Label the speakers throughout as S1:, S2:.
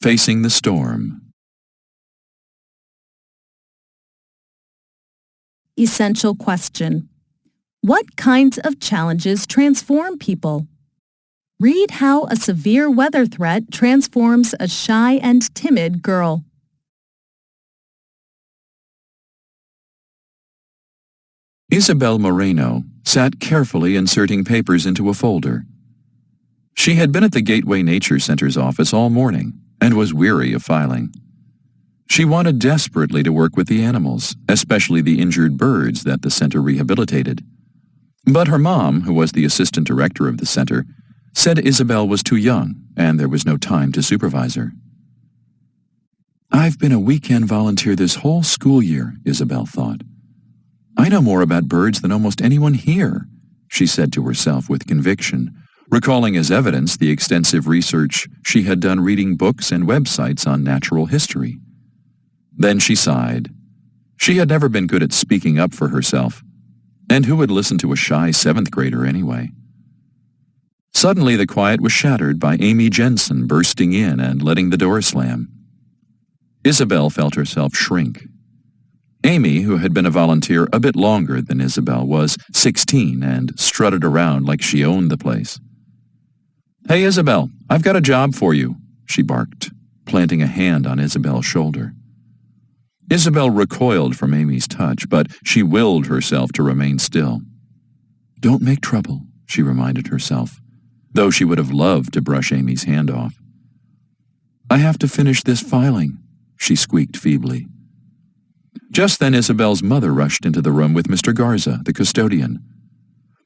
S1: Facing the storm.
S2: Essential question. What kinds of challenges transform people? Read how a severe weather threat transforms a shy and timid girl.
S1: Isabel Moreno sat carefully inserting papers into a folder. She had been at the Gateway Nature Center's office all morning and was weary of filing. She wanted desperately to work with the animals, especially the injured birds that the center rehabilitated. But her mom, who was the assistant director of the center, said Isabel was too young and there was no time to supervise her. "I've been a weekend volunteer this whole school year," Isabel thought. "I know more about birds than almost anyone here," she said to herself with conviction, recalling as evidence the extensive research she had done reading books and websites on natural history. Then she sighed. She had never been good at speaking up for herself, and who would listen to a shy seventh grader anyway? Suddenly the quiet was shattered by Amy Jensen bursting in and letting the door slam. Isabel felt herself shrink. Amy, who had been a volunteer a bit longer than Isabel, was 16 and strutted around like she owned the place. "Hey, Isabel, I've got a job for you," she barked, planting a hand on Isabel's shoulder. Isabel recoiled from Amy's touch, but she willed herself to remain still. "Don't make trouble," she reminded herself, though she would have loved to brush Amy's hand off. "I have to finish this filing," she squeaked feebly. Just then Isabel's mother rushed into the room with Mr. Garza, the custodian.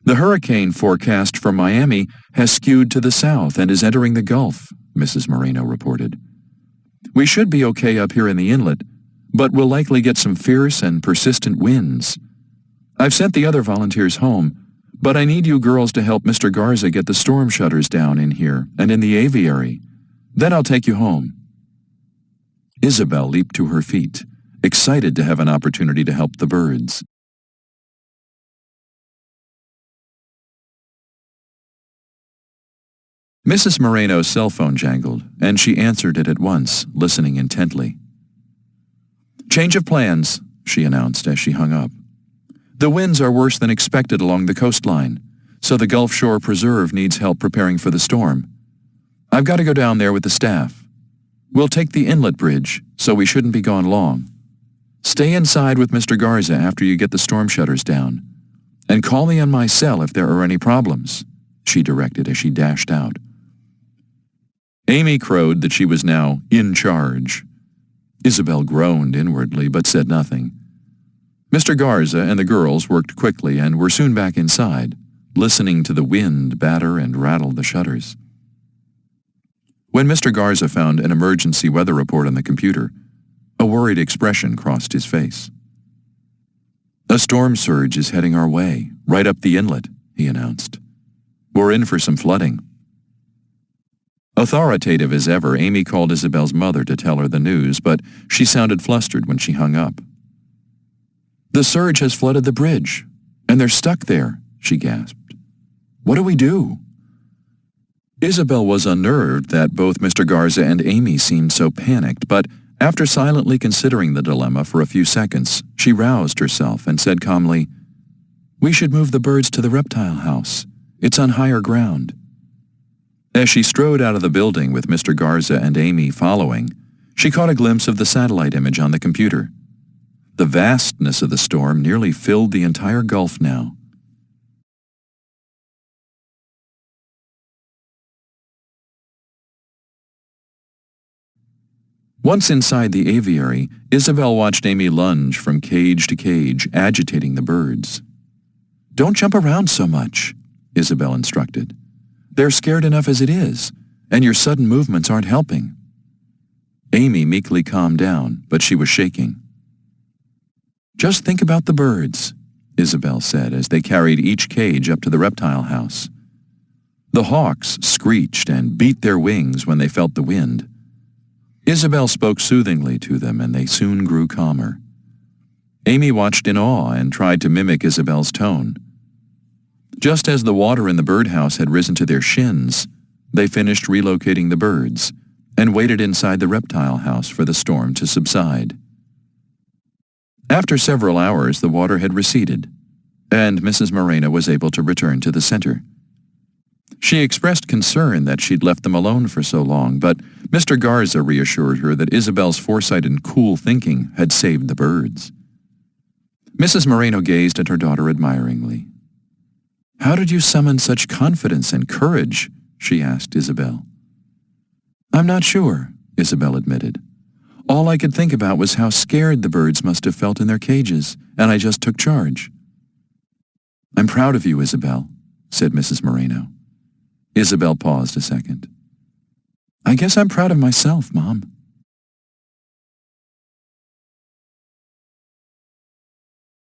S1: "The hurricane forecast for Miami has skewed to the south and is entering the Gulf," Mrs. Moreno reported. "We should be okay up here in the inlet, but we'll likely get some fierce and persistent winds. I've sent the other volunteers home, but I need you girls to help Mr. Garza get the storm shutters down in here and in the aviary. Then I'll take you home." Isabel leaped to her feet, excited to have an opportunity to help the birds. Mrs. Moreno's cell phone jangled, and she answered it at once, listening intently. "Change of plans," she announced as she hung up. "The winds are worse than expected along the coastline, so the Gulf Shore Preserve needs help preparing for the storm. I've got to go down there with the staff. We'll take the inlet bridge, so we shouldn't be gone long. Stay inside with Mr. Garza after you get the storm shutters down, and call me on my cell if there are any problems," she directed as she dashed out. Amy crowed that she was now in charge. Isabel groaned inwardly but said nothing. Mr. Garza and the girls worked quickly and were soon back inside, listening to the wind batter and rattle the shutters. When Mr. Garza found an emergency weather report on the computer, a worried expression crossed his face. "A storm surge is heading our way, right up the inlet," he announced. "We're in for some flooding." Authoritative as ever, Amy called Isabel's mother to tell her the news, but she sounded flustered when she hung up. "The surge has flooded the bridge, and they're stuck there," she gasped. "What do we do?" Isabel was unnerved that both Mr. Garza and Amy seemed so panicked, but after silently considering the dilemma for a few seconds, she roused herself and said calmly, "We should move the birds to the reptile house. It's on higher ground." As she strode out of the building with Mr. Garza and Amy following, she caught a glimpse of the satellite image on the computer. The vastness of the storm nearly filled the entire Gulf now. Once inside the aviary, Isabel watched Amy lunge from cage to cage, agitating the birds. "Don't jump around so much," Isabel instructed. "They're scared enough as it is, and your sudden movements aren't helping." Amy meekly calmed down, but she was shaking. "Just think about the birds," Isabel said as they carried each cage up to the reptile house. The hawks screeched and beat their wings when they felt the wind. Isabel spoke soothingly to them, and they soon grew calmer. Amy watched in awe and tried to mimic Isabel's tone. Just as the water in the birdhouse had risen to their shins, they finished relocating the birds, and waited inside the reptile house for the storm to subside. After several hours, the water had receded, and Mrs. Moreno was able to return to the center. She expressed concern that she'd left them alone for so long, but Mr. Garza reassured her that Isabel's foresight and cool thinking had saved the birds. Mrs. Moreno gazed at her daughter admiringly. "How did you summon such confidence and courage?" she asked Isabel. "I'm not sure," Isabel admitted. "All I could think about was how scared the birds must have felt in their cages, and I just took charge." "I'm proud of you, Isabel," said Mrs. Moreno. Isabel paused a second. "I guess I'm proud of myself, Mom."